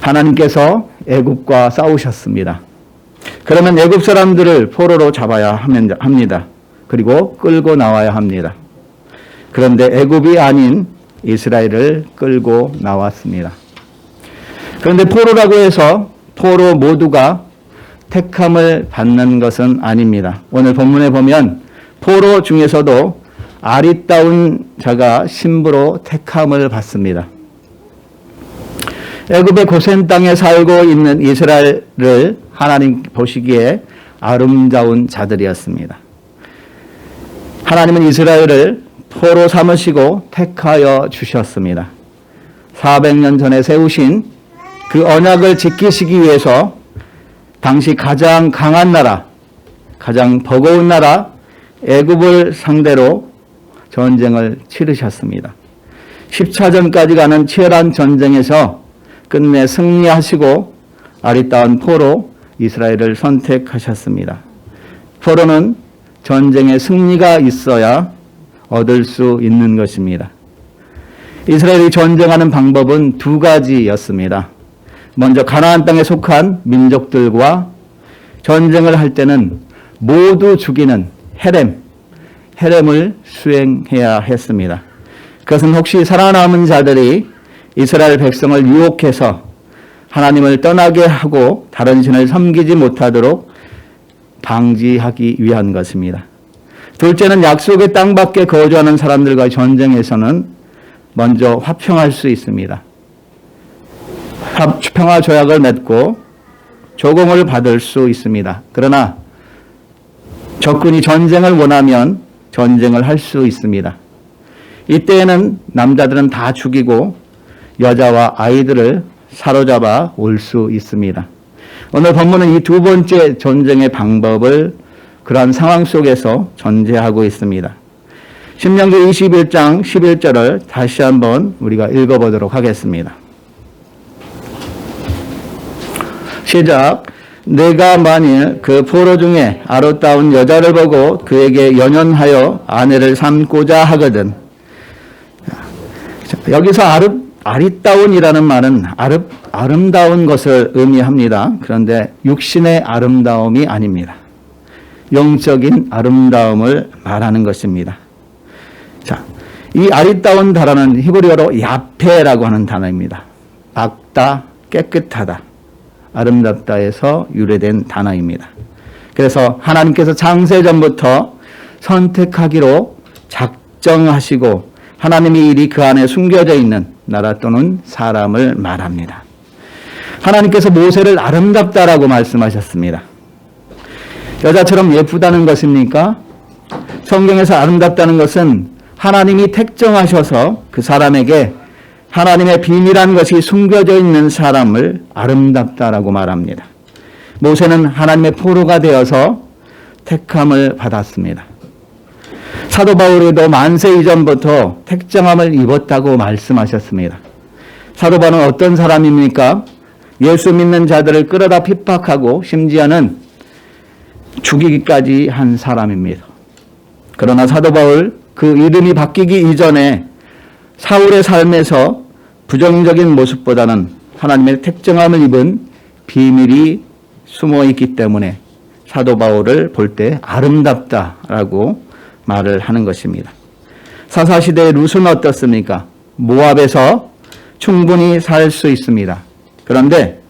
하나님께서 애굽과 싸우셨습니다. 그러면 애굽 사람들을 포로로 잡아야 합니다. 그리고 끌고 나와야 합니다. 그런데 애굽이 아닌 이스라엘을 끌고 나왔습니다. 그런데 포로라고 해서 포로 모두가 택함을 받는 것은 아닙니다. 오늘 본문에 보면 포로 중에서도 아리따운 자가 신부로 택함을 받습니다. 애굽의 고센 땅에 살고 있는 이스라엘을 하나님 보시기에 아름다운 자들이었습니다. 하나님은 이스라엘을 포로 삼으시고 택하여 주셨습니다. 400년 전에 세우신 그 언약을 지키시기 위해서 당시 가장 강한 나라, 가장 버거운 나라 애굽을 상대로 전쟁을 치르셨습니다. 10차전까지 가는 치열한 전쟁에서 끝내 승리하시고 아리따운 포로 이스라엘을 선택하셨습니다. 포로는 전쟁에 승리가 있어야 얻을 수 있는 것입니다. 이스라엘이 전쟁하는 방법은 두 가지였습니다. 먼저 가나안 땅에 속한 민족들과 전쟁을 할 때는 모두 죽이는 헤렘을 수행해야 했습니다. 그것은 혹시 살아남은 자들이 이스라엘 백성을 유혹해서 하나님을 떠나게 하고 다른 신을 섬기지 못하도록 방지하기 위한 것입니다. 둘째는 약속의 땅 밖에 거주하는 사람들과의 전쟁에서는 먼저 화평할 수 있습니다. 평화 조약을 맺고 조공을 받을 수 있습니다. 그러나 적군이 전쟁을 원하면 전쟁을 할 수 있습니다. 이때에는 남자들은 다 죽이고 여자와 아이들을 사로잡아 올 수 있습니다. 오늘 본문은 이 두 번째 전쟁의 방법을 그러한 상황 속에서 전제하고 있습니다. 신명기 21장 11절을 다시 한번 우리가 읽어보도록 하겠습니다. 시작. 내가 만일 그 포로 중에 아름다운 여자를 보고 그에게 연연하여 아내를 삼고자 하거든. 여기서 아리따운이라는 말은 아름다운 것을 의미합니다. 그런데 육신의 아름다움이 아닙니다. 영적인 아름다움을 말하는 것입니다. 자, 이 아리따운 단어는 히브리어로 야페라고 하는 단어입니다. 밝다, 깨끗하다, 아름답다에서 유래된 단어입니다. 그래서 하나님께서 창세전부터 선택하기로 작정하시고 하나님의 일이 그 안에 숨겨져 있는 나라 또는 사람을 말합니다. 하나님께서 모세를 아름답다라고 말씀하셨습니다. 여자처럼 예쁘다는 것입니까? 성경에서 아름답다는 것은 하나님이 택정하셔서 그 사람에게 하나님의 비밀한 것이 숨겨져 있는 사람을 아름답다라고 말합니다. 모세는 하나님의 포로가 되어서 택함을 받았습니다. 사도 바울도 만세 이전부터 택정함을 입었다고 말씀하셨습니다. 사도 바울은 어떤 사람입니까? 예수 믿는 자들을 끌어다 핍박하고 심지어는 죽이기까지 한 사람입니다. 그러나 사도 바울 그 이름이 바뀌기 이전에 사울의 삶에서 부정적인 모습보다는 하나님의 택정함을 입은 비밀이 숨어 있기 때문에 사도 바울을 볼 때 아름답다라고 말을 하는 것입니다. 사사시대의 룻은 어떻습니까? 모압에서 충분히 살 수 있습니다. 그런데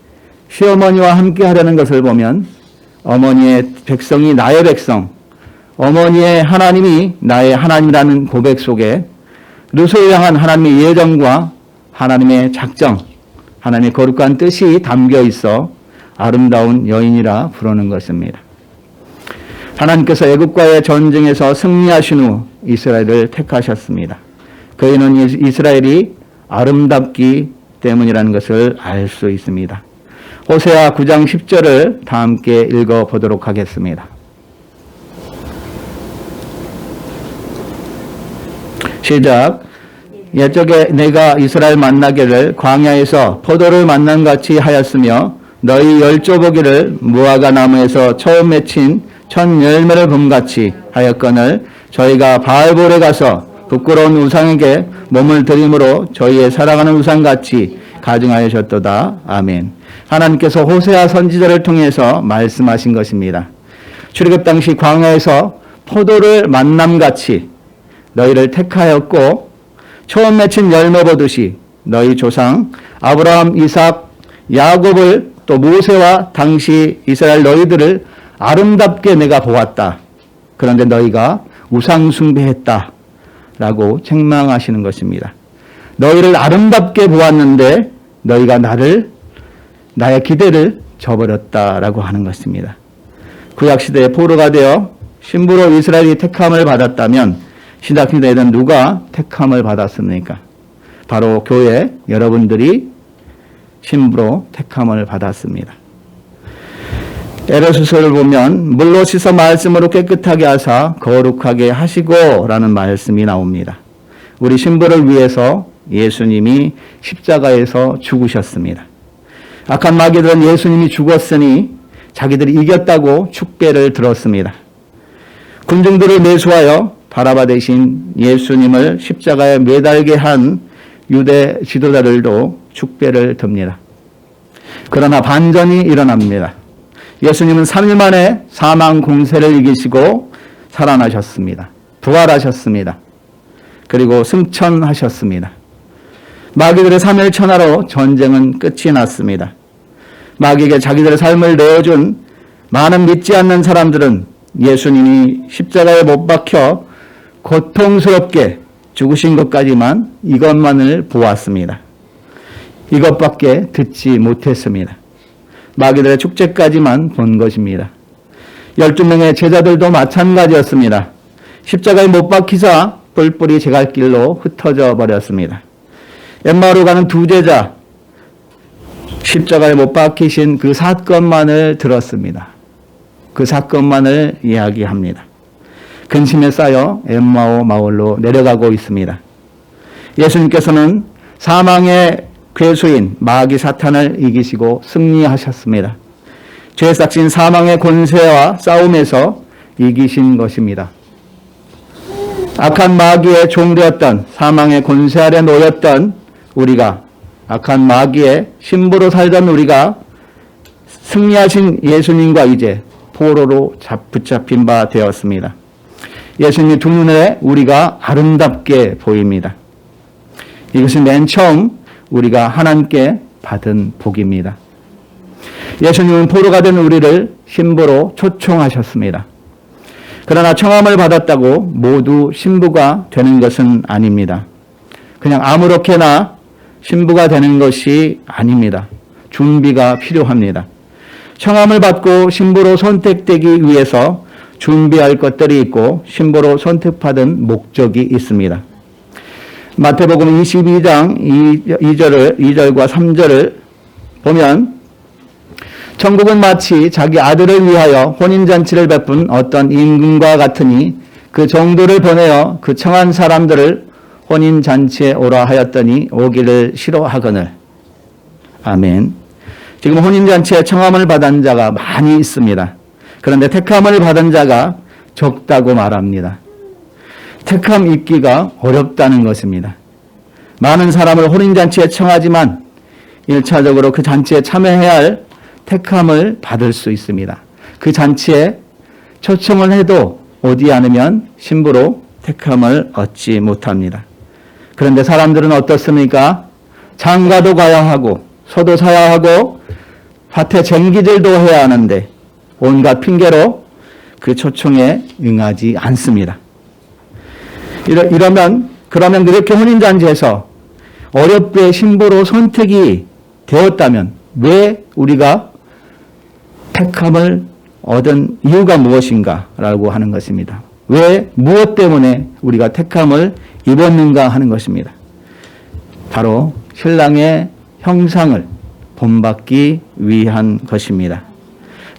시어머니와 함께 하려는 것을 보면 어머니의 백성이 나의 백성, 어머니의 하나님이 나의 하나님이라는 고백 속에 룻을 향한 하나님의 예정과 하나님의 작정, 하나님의 거룩한 뜻이 담겨 있어 아름다운 여인이라 부르는 것입니다. 하나님께서 애굽과의 전쟁에서 승리하신 후 이스라엘을 택하셨습니다. 그 이유는 이스라엘이 아름답기 때문이라는 것을 알 수 있습니다. 호세아 9장 10절을 다 함께 읽어보도록 하겠습니다. 시작. 옛적에 내가 이스라엘 만나기를 광야에서 포도를 만난 같이 하였으며 너희 열조보기를 무화과 나무에서 처음 맺힌 첫 열매를 봄같이 하였거늘 저희가 바알볼에 가서 부끄러운 우상에게 몸을 드림으로 저희의 사랑하는 우상같이 가증하셨도다. 아멘. 하나님께서 호세아 선지자를 통해서 말씀하신 것입니다. 출애굽 당시 광야에서 포도를 만남같이 너희를 택하였고 처음 맺힌 열매 보듯이 너희 조상 아브라함, 이삭, 야곱을 또 모세와 당시 이스라엘 너희들을 아름답게 내가 보았다. 그런데 너희가 우상 숭배했다. 라고 책망하시는 것입니다. 너희를 아름답게 보았는데 너희가 나의 기대를 저버렸다라고 하는 것입니다. 구약시대에 포로가 되어 신부로 이스라엘이 택함을 받았다면 신약시대에는 누가 택함을 받았습니까? 바로 교회 여러분들이 신부로 택함을 받았습니다. 에베소서를 보면 물로 씻어 말씀으로 깨끗하게 하사 거룩하게 하시고 라는 말씀이 나옵니다. 우리 신부를 위해서 예수님이 십자가에서 죽으셨습니다. 악한 마귀들은 예수님이 죽었으니 자기들이 이겼다고 축배를 들었습니다. 군중들을 매수하여 바라바 대신 예수님을 십자가에 매달게 한 유대 지도자들도 축배를 듭니다. 그러나 반전이 일어납니다. 예수님은 3일 만에 사망 공세를 이기시고 살아나셨습니다. 부활하셨습니다. 그리고 승천하셨습니다. 마귀들의 3일 천하로 전쟁은 끝이 났습니다. 마귀에게 자기들의 삶을 내어준 많은 믿지 않는 사람들은 예수님이 십자가에 못 박혀 고통스럽게 죽으신 것까지만 이것만을 보았습니다. 이것밖에 듣지 못했습니다. 마귀들의 축제까지만 본 것입니다. 12명의 제자들도 마찬가지였습니다. 십자가에 못 박히자 뿔뿔이 제갈길로 흩어져 버렸습니다. 엠마오로 가는 두 제자, 십자가에 못 박히신 그 사건만을 들었습니다. 그 사건만을 이야기합니다. 근심에 쌓여 엠마오 마을로 내려가고 있습니다. 예수님께서는 사망의 괴수인 마귀 사탄을 이기시고 승리하셨습니다. 죄 삭신 사망의 권세와 싸움에서 이기신 것입니다. 악한 마귀의 종되었던 사망의 권세 아래 놓였던 우리가, 악한 마귀의 신부로 살던 우리가 승리하신 예수님과 이제 포로로 붙잡힌 바 되었습니다. 예수님 두 눈에 우리가 아름답게 보입니다. 이것이 맨 처음 우리가 하나님께 받은 복입니다. 예수님은 포로가 된 우리를 신부로 초청하셨습니다. 그러나 청함을 받았다고 모두 신부가 되는 것은 아닙니다. 그냥 아무렇게나 신부가 되는 것이 아닙니다. 준비가 필요합니다. 청함을 받고 신부로 선택되기 위해서 준비할 것들이 있고 신부로 선택받은 목적이 있습니다. 마태복음 22장 2절과 3절을 보면 천국은 마치 자기 아들을 위하여 혼인잔치를 베푼 어떤 임금과 같으니 그 종들을 보내어 그 청한 사람들을 혼인잔치에 오라 하였더니 오기를 싫어하거늘. 아멘. 지금 혼인잔치에 청함을 받은 자가 많이 있습니다. 그런데 택함을 받은 자가 적다고 말합니다. 택함 있기가 어렵다는 것입니다. 많은 사람을 혼인잔치에 청하지만 1차적으로 그 잔치에 참여해야 할 택함을 받을 수 있습니다. 그 잔치에 초청을 해도 오지 않으면 신부로 택함을 얻지 못합니다. 그런데 사람들은 어떻습니까? 장가도 가야 하고 소도 사야 하고 밭에 쟁기질도 해야 하는데 온갖 핑계로 그 초청에 응하지 않습니다. 그러면 그렇게 혼인잔치에서 어렵게 신부로 선택이 되었다면 왜 우리가 택함을 얻은 이유가 무엇인가라고 하는 것입니다. 왜 무엇 때문에 우리가 택함을 입었는가 하는 것입니다. 바로 신랑의 형상을 본받기 위한 것입니다.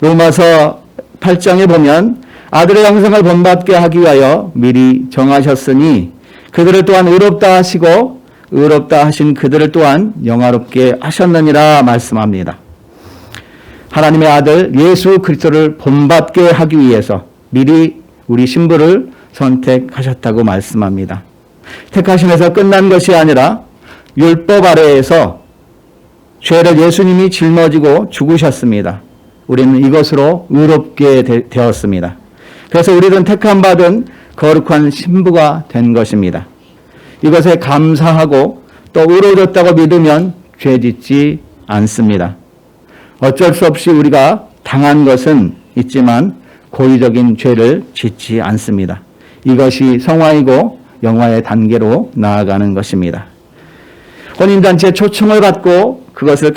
로마서 8장에 보면 아들의 형상을 본받게 하기 위하여 미리 정하셨으니 그들을 또한 의롭다 하시고 의롭다 하신 그들을 또한 영화롭게 하셨느니라 말씀합니다. 하나님의 아들 예수 그리스도를 본받게 하기 위해서 미리 우리 신부를 선택하셨다고 말씀합니다. 택하심에서 끝난 것이 아니라 율법 아래에서 죄를 예수님이 짊어지고 죽으셨습니다. 우리는 이것으로 의롭게 되었습니다. 그래서 우리는 택함 받은 거룩한 신부가 된 것입니다. 이것에 감사하고 또 의로워졌다고 믿으면 죄 짓지 않습니다. 어쩔 수 없이 우리가 당한 것은 있지만 고의적인 죄를 짓지 않습니다. 이것이 성화이고 영화의 단계로 나아가는 것입니다. 혼인잔치에 초청을 받고 그것을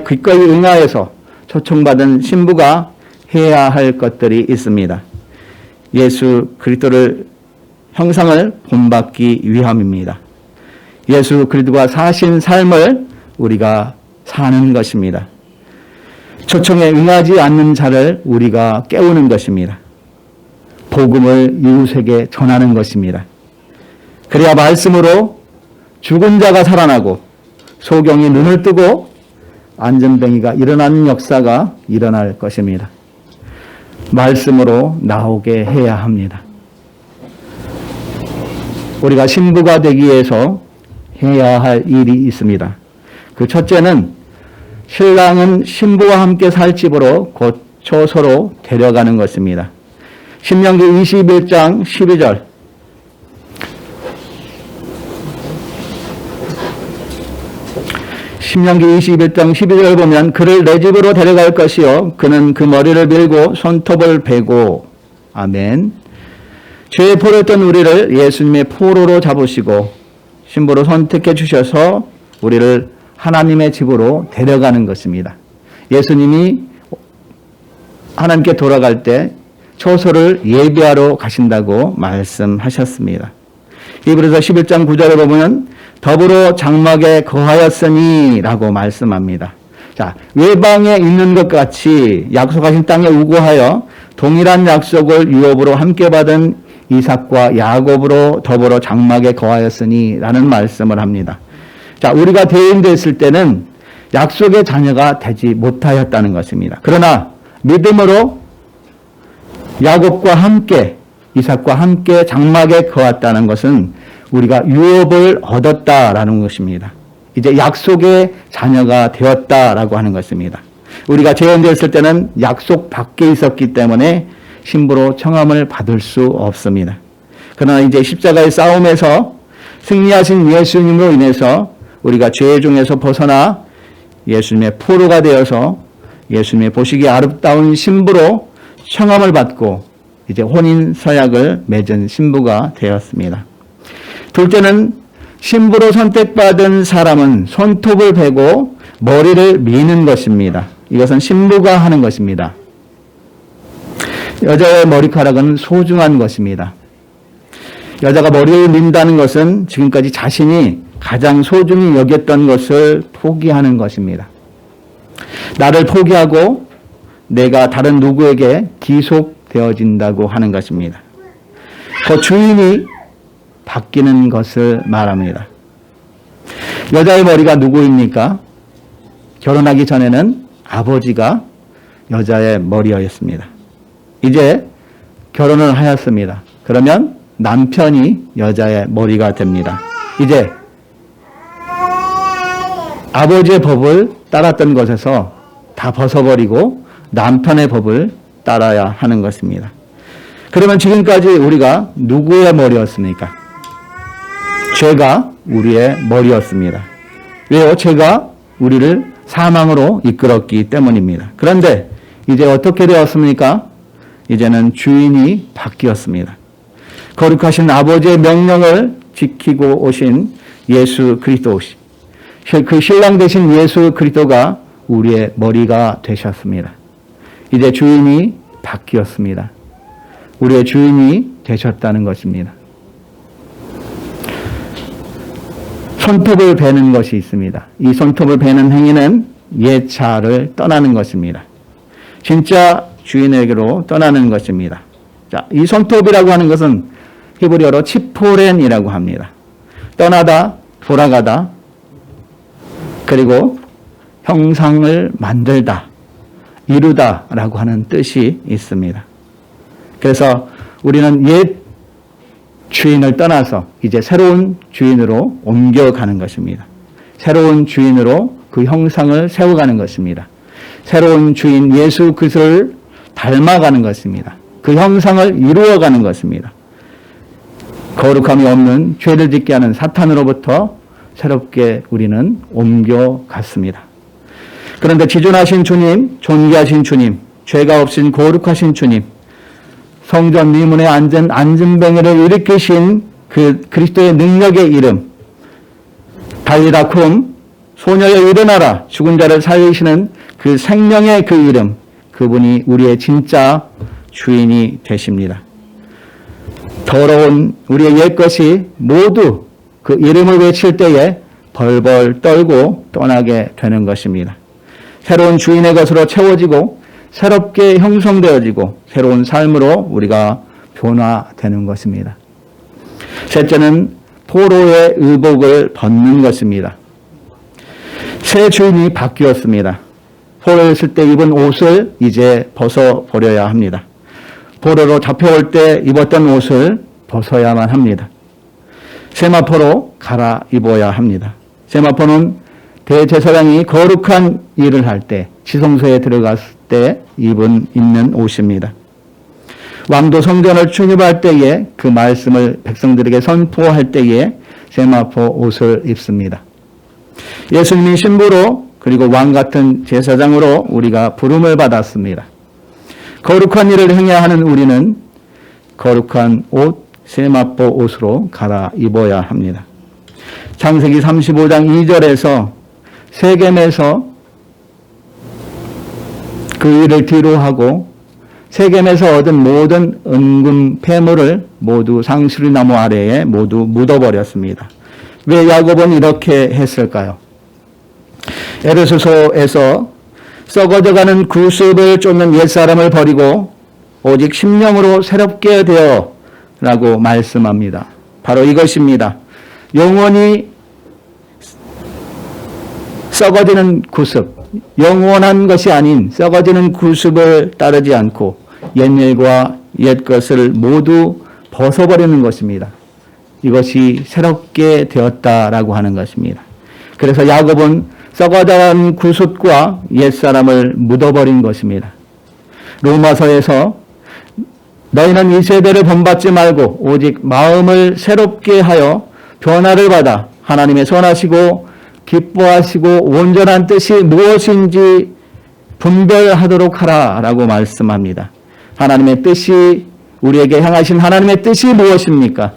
기꺼이 응하여서 초청받은 신부가 해야 할 것들이 있습니다. 예수 그리스도를 형상을 본받기 위함입니다. 예수 그리스도가 사신 삶을 우리가 사는 것입니다. 초청에 응하지 않는 자를 우리가 깨우는 것입니다. 복음을 이웃에게 전하는 것입니다. 그래야 말씀으로 죽은 자가 살아나고 소경이 눈을 뜨고 안전뱅이가 일어나는 역사가 일어날 것입니다. 말씀으로 나오게 해야 합니다. 우리가 신부가 되기 위해서 해야 할 일이 있습니다. 그 첫째는 신랑은 신부와 함께 살 집으로 곧 초소로 데려가는 것입니다. 신명기 21장 12절 신명기 21장 12절 보면 그를 내 집으로 데려갈 것이요 그는 그 머리를 밀고 손톱을 베고 아멘. 죄에 포로했던 우리를 예수님의 포로로 잡으시고 신부로 선택해 주셔서 우리를 하나님의 집으로 데려가는 것입니다. 예수님이 하나님께 돌아갈 때 초소를 예비하러 가신다고 말씀하셨습니다. 히브리서 11장 9절에 보면 더불어 장막에 거하였으니 라고 말씀합니다. 자, 외방에 있는 것 같이 약속하신 땅에 우고하여 동일한 약속을 유업으로 함께 받은 이삭과 야곱으로 더불어 장막에 거하였으니 라는 말씀을 합니다. 자, 우리가 대인됐을 때는 약속의 자녀가 되지 못하였다는 것입니다. 그러나 믿음으로 야곱과 함께 이삭과 함께 장막에 거했다는 것은 우리가 유업을 얻었다라는 것입니다. 이제 약속의 자녀가 되었다라고 하는 것입니다. 우리가 재혼되었을 때는 약속 밖에 있었기 때문에 신부로 청함을 받을 수 없습니다. 그러나 이제 십자가의 싸움에서 승리하신 예수님으로 인해서 우리가 죄 중에서 벗어나 예수님의 포로가 되어서 예수님의 보시기에 아름다운 신부로 청함을 받고 이제 혼인 서약을 맺은 신부가 되었습니다. 둘째는 신부로 선택받은 사람은 손톱을 베고 머리를 미는 것입니다. 이것은 신부가 하는 것입니다. 여자의 머리카락은 소중한 것입니다. 여자가 머리를 민다는 것은 지금까지 자신이 가장 소중히 여겼던 것을 포기하는 것입니다. 나를 포기하고 내가 다른 누구에게 기속되어진다고 하는 것입니다. 그 주인이 바뀌는 것을 말합니다. 여자의 머리가 누구입니까? 결혼하기 전에는 아버지가 여자의 머리였습니다. 이제 결혼을 하였습니다. 그러면 남편이 여자의 머리가 됩니다. 이제 아버지의 법을 따랐던 것에서 다 벗어버리고 남편의 법을 따라야 하는 것입니다. 그러면 지금까지 우리가 누구의 머리였습니까? 죄가 우리의 머리였습니다. 왜요? 죄가 우리를 사망으로 이끌었기 때문입니다. 그런데 이제 어떻게 되었습니까? 이제는 주인이 바뀌었습니다. 거룩하신 아버지의 명령을 지키고 오신 예수 그리스도, 그 신랑 되신 예수 그리스도가 우리의 머리가 되셨습니다. 이제 주인이 바뀌었습니다. 우리의 주인이 되셨다는 것입니다. 손톱을 베는 것이 있습니다. 이 손톱을 베는 행위는 옛 자아를 떠나는 것입니다. 진짜 주인에게로 떠나는 것입니다. 자, 이 손톱이라고 하는 것은 히브리어로 치포렌이라고 합니다. 떠나다, 돌아가다, 그리고 형상을 만들다, 이루다라고 하는 뜻이 있습니다. 그래서 우리는 옛 주인을 떠나서 이제 새로운 주인으로 옮겨가는 것입니다. 새로운 주인으로 그 형상을 세워가는 것입니다. 새로운 주인 예수 그리스도를 닮아가는 것입니다. 그 형상을 이루어가는 것입니다. 거룩함이 없는 죄를 짓게 하는 사탄으로부터 새롭게 우리는 옮겨갔습니다. 그런데 지존하신 주님, 존귀하신 주님, 죄가 없인 거룩하신 주님, 성전 미문에 앉은 안진뱅이를 일으키신 그 그리스도의 능력의 이름, 달리다쿰, 소녀여 일어나라, 죽은 자를 살리시는 그 생명의 그 이름, 그분이 우리의 진짜 주인이 되십니다. 더러운 우리의 옛것이 모두 그 이름을 외칠 때에 벌벌 떨고 떠나게 되는 것입니다. 새로운 주인의 것으로 채워지고 새롭게 형성되어지고 새로운 삶으로 우리가 변화되는 것입니다. 셋째는 포로의 의복을 벗는 것입니다. 새 주인이 바뀌었습니다. 포로였을 때 입은 옷을 이제 벗어버려야 합니다. 포로로 잡혀올 때 입었던 옷을 벗어야만 합니다. 세마포로 갈아입어야 합니다. 세마포는 대제사장이 거룩한 일을 할 때, 지성소에 들어갔을 때 입는 옷입니다. 왕도 성전을 출입할 때에 그 말씀을 백성들에게 선포할 때에 세마포 옷을 입습니다. 예수님이 신부로 그리고 왕 같은 제사장으로 우리가 부름을 받았습니다. 거룩한 일을 행해야 하는 우리는 거룩한 옷, 세마포 옷으로 갈아입어야 합니다. 창세기 35장 2절에서 세겜에서 그 일을 뒤로하고 세겜에서 얻은 모든 은금 폐물을 모두 상수리나무 아래에 모두 묻어버렸습니다. 왜 야곱은 이렇게 했을까요? 에베소서에서 썩어져가는 구습을 쫓는 옛사람을 버리고 오직 심령으로 새롭게 되어 라고 말씀합니다. 바로 이것입니다. 영원히 썩어지는 구습, 영원한 것이 아닌 썩어지는 구습을 따르지 않고 옛일과 옛것을 모두 벗어버리는 것입니다. 이것이 새롭게 되었다라고 하는 것입니다. 그래서 야곱은 썩어져간 구습과 옛사람을 묻어버린 것입니다. 로마서에서 너희는 이 세대를 본받지 말고 오직 마음을 새롭게 하여 변화를 받아 하나님의 선하시고 기뻐하시고 온전한 뜻이 무엇인지 분별하도록 하라라고 말씀합니다. 하나님의 뜻이 우리에게 향하신 하나님의 뜻이 무엇입니까?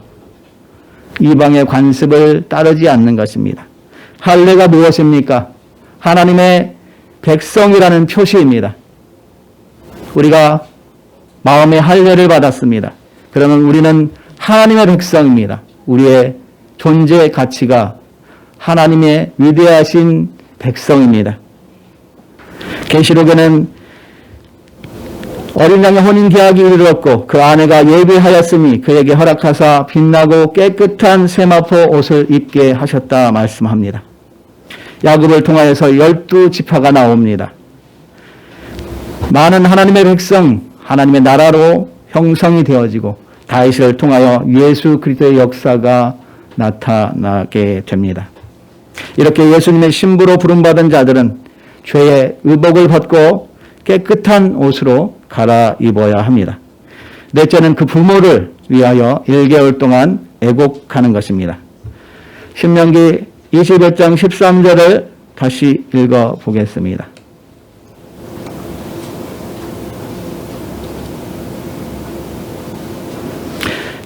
이방의 관습을 따르지 않는 것입니다. 할례가 무엇입니까? 하나님의 백성이라는 표시입니다. 우리가 마음의 할례를 받았습니다. 그러면 우리는 하나님의 백성입니다. 우리의 존재 가치가 하나님의 위대하신 백성입니다. 계시록에는 어린 양의 혼인 계약이 이르렀고 그 아내가 예비하였으니 그에게 허락하사 빛나고 깨끗한 세마포 옷을 입게 하셨다 말씀합니다. 야곱을 통하여서 12지파가 나옵니다. 많은 하나님의 백성, 하나님의 나라로 형성이 되어지고 다윗을 통하여 예수 그리스도의 역사가 나타나게 됩니다. 이렇게 예수님의 신부로 부름받은 자들은 죄의 의복을 벗고 깨끗한 옷으로 갈아입어야 합니다. 넷째는 그 부모를 위하여 1개월 동안 애곡하는 것입니다. 신명기 21장 13절을 다시 읽어보겠습니다.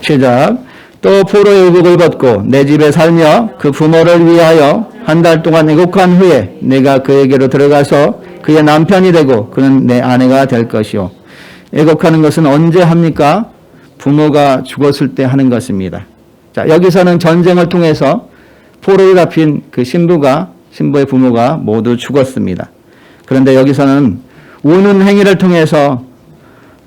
시작. 또 포로의 의복을 벗고 내 집에 살며 그 부모를 위하여 한 달 동안 애곡한 후에 내가 그에게로 들어가서 그의 남편이 되고 그는 내 아내가 될 것이요. 애곡하는 것은 언제 합니까? 부모가 죽었을 때 하는 것입니다. 자, 여기서는 전쟁을 통해서 포로에 잡힌 그 신부의 부모가 모두 죽었습니다. 그런데 여기서는 우는 행위를 통해서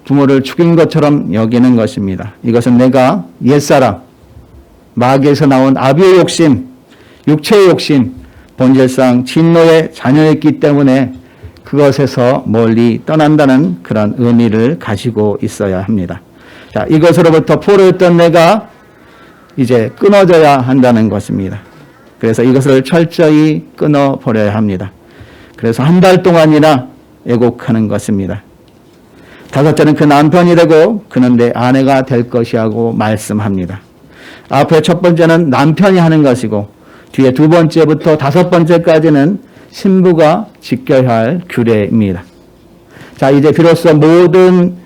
부모를 죽인 것처럼 여기는 것입니다. 이것은 내가 옛사람, 마귀에서 나온 아비의 욕심, 육체의 욕심, 본질상 진노의 자녀였기 때문에 그것에서 멀리 떠난다는 그런 의미를 가지고 있어야 합니다. 자, 이것으로부터 포로였던 내가 이제 끊어져야 한다는 것입니다. 그래서 이것을 철저히 끊어버려야 합니다. 그래서 한 달 동안이나 애곡하는 것입니다. 다섯째는 그 남편이 되고 그는 내 아내가 될 것이라고 말씀합니다. 앞에 첫 번째는 남편이 하는 것이고 뒤에 두 번째부터 다섯 번째까지는 신부가 지켜야 할 규례입니다. 자, 이제 비로소 모든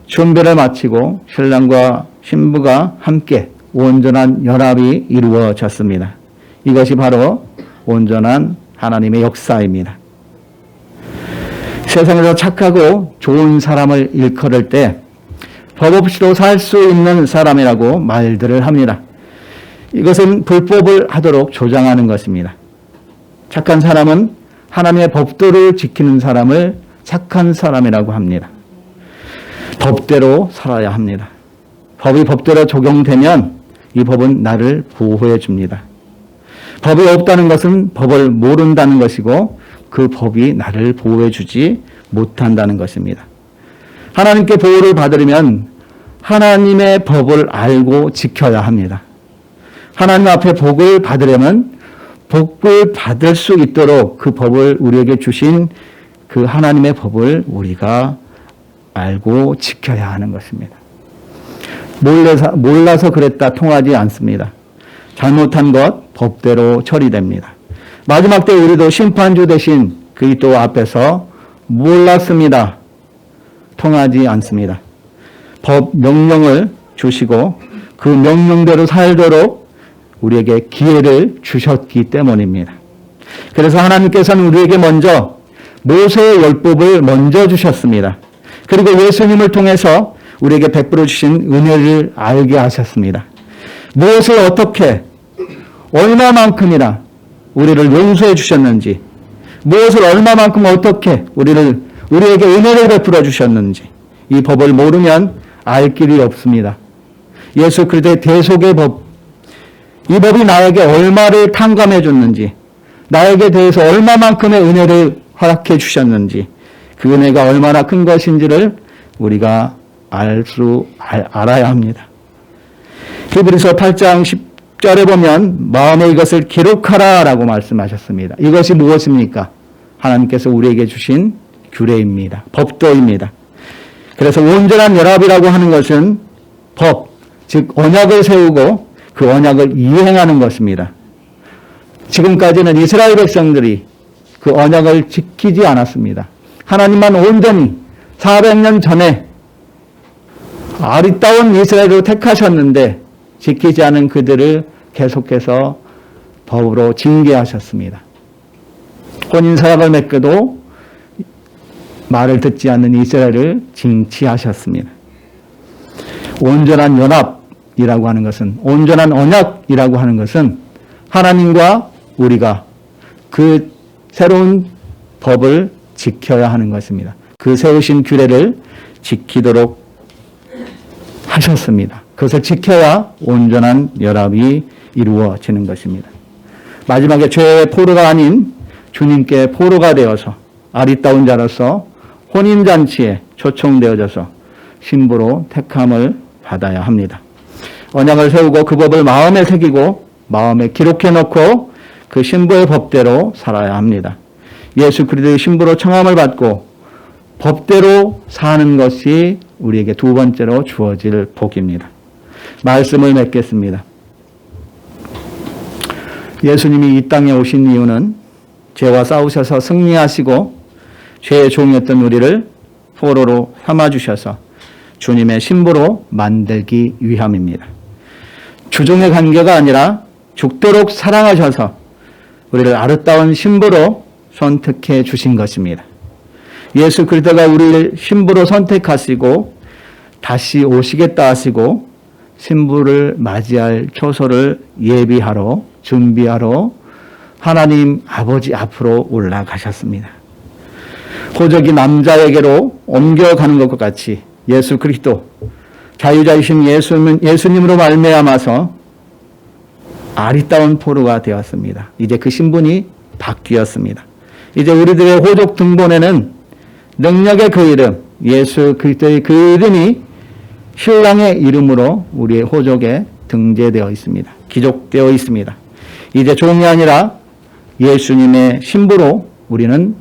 준비를 마치고 신랑과 신부가 함께 온전한 연합이 이루어졌습니다. 이것이 바로 온전한 하나님의 역사입니다. 세상에서 착하고 좋은 사람을 일컬을 때 법 없이도 살 수 있는 사람이라고 말들을 합니다. 이것은 불법을 하도록 조장하는 것입니다. 착한 사람은 하나님의 법도를 지키는 사람을 착한 사람이라고 합니다. 법대로 살아야 합니다. 법이 법대로 적용되면 이 법은 나를 보호해 줍니다. 법이 없다는 것은 법을 모른다는 것이고 그 법이 나를 보호해 주지 못한다는 것입니다. 하나님께 보호를 받으려면 하나님의 법을 알고 지켜야 합니다. 하나님 앞에 복을 받으려면 복을 받을 수 있도록 그 법을 우리에게 주신 그 하나님의 법을 우리가 알고 지켜야 하는 것입니다. 몰라서 그랬다 통하지 않습니다. 잘못한 것 법대로 처리됩니다. 마지막 때 우리도 심판주 대신 그리스도 앞에서 몰랐습니다. 통하지 않습니다. 법 명령을 주시고 그 명령대로 살도록 우리에게 기회를 주셨기 때문입니다. 그래서 하나님께서는 우리에게 먼저 모세의 율법을 먼저 주셨습니다. 그리고 예수님을 통해서 우리에게 베풀어 주신 은혜를 알게 하셨습니다. 무엇을 어떻게 얼마만큼이나 우리를 용서해 주셨는지, 무엇을 얼마만큼 어떻게 우리에게 은혜를 베풀어 주셨는지, 이 법을 모르면 알 길이 없습니다. 예수 그리스도의 대속의 법, 이 법이 나에게 얼마를 탕감해 줬는지, 나에게 대해서 얼마만큼의 은혜를 허락해 주셨는지, 그 은혜가 얼마나 큰 것인지를 우리가 알아야 합니다. 히브리서 8장 10절에 보면 마음에 이것을 기록하라 라고 말씀하셨습니다. 이것이 무엇입니까? 하나님께서 우리에게 주신 규례입니다. 법도입니다. 그래서 온전한 연합이라고 하는 것은 법, 즉 언약을 세우고 그 언약을 이행하는 것입니다. 지금까지는 이스라엘 백성들이 그 언약을 지키지 않았습니다. 하나님만 온전히 400년 전에 아리따운 이스라엘을 택하셨는데 지키지 않은 그들을 계속해서 법으로 징계하셨습니다. 혼인서약을 맺고도 말을 듣지 않는 이스라엘을 징치하셨습니다. 온전한 연합이라고 하는 것은, 온전한 언약이라고 하는 것은 하나님과 우리가 그 새로운 법을 지켜야 하는 것입니다. 그 세우신 규례를 지키도록 하셨습니다. 그것을 지켜야 온전한 연합이 이루어지는 것입니다. 마지막에 죄의 포로가 아닌 주님께 포로가 되어서 아리따운 자로서 혼인잔치에 초청되어져서 신부로 택함을 받아야 합니다. 언약을 세우고 그 법을 마음에 새기고 마음에 기록해 놓고 그 신부의 법대로 살아야 합니다. 예수 그리스도의 신부로 청함을 받고 법대로 사는 것이 우리에게 두 번째로 주어질 복입니다. 말씀을 맺겠습니다. 예수님이 이 땅에 오신 이유는 죄와 싸우셔서 승리하시고 죄의 종이었던 우리를 포로로 삼아주셔서 주님의 신부로 만들기 위함입니다. 주종의 관계가 아니라 죽도록 사랑하셔서 우리를 아름다운 신부로 선택해 주신 것입니다. 예수 그리스도가 우리를 신부로 선택하시고 다시 오시겠다 하시고 신부를 맞이할 초소를 예비하러 준비하러 하나님 아버지 앞으로 올라가셨습니다. 호적이 남자에게로 옮겨가는 것과 같이 예수 그리스도 자유자이신 예수님으로 말미암아서 아리따운 포로가 되었습니다. 이제 그 신분이 바뀌었습니다. 이제 우리들의 호적 등본에는 능력의 그 이름, 예수 그리스도의 그 이름이 신랑의 이름으로 우리의 호적에 등재되어 있습니다. 기록되어 있습니다. 이제 종이 아니라 예수님의 신부로 우리는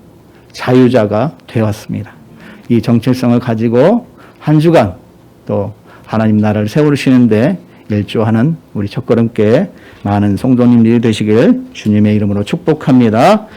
자유자가 되었습니다. 이 정체성을 가지고 한 주간 또 하나님 나라를 세우시는데 일조하는 우리 첫걸음께 많은 성도님들이 되시길 주님의 이름으로 축복합니다.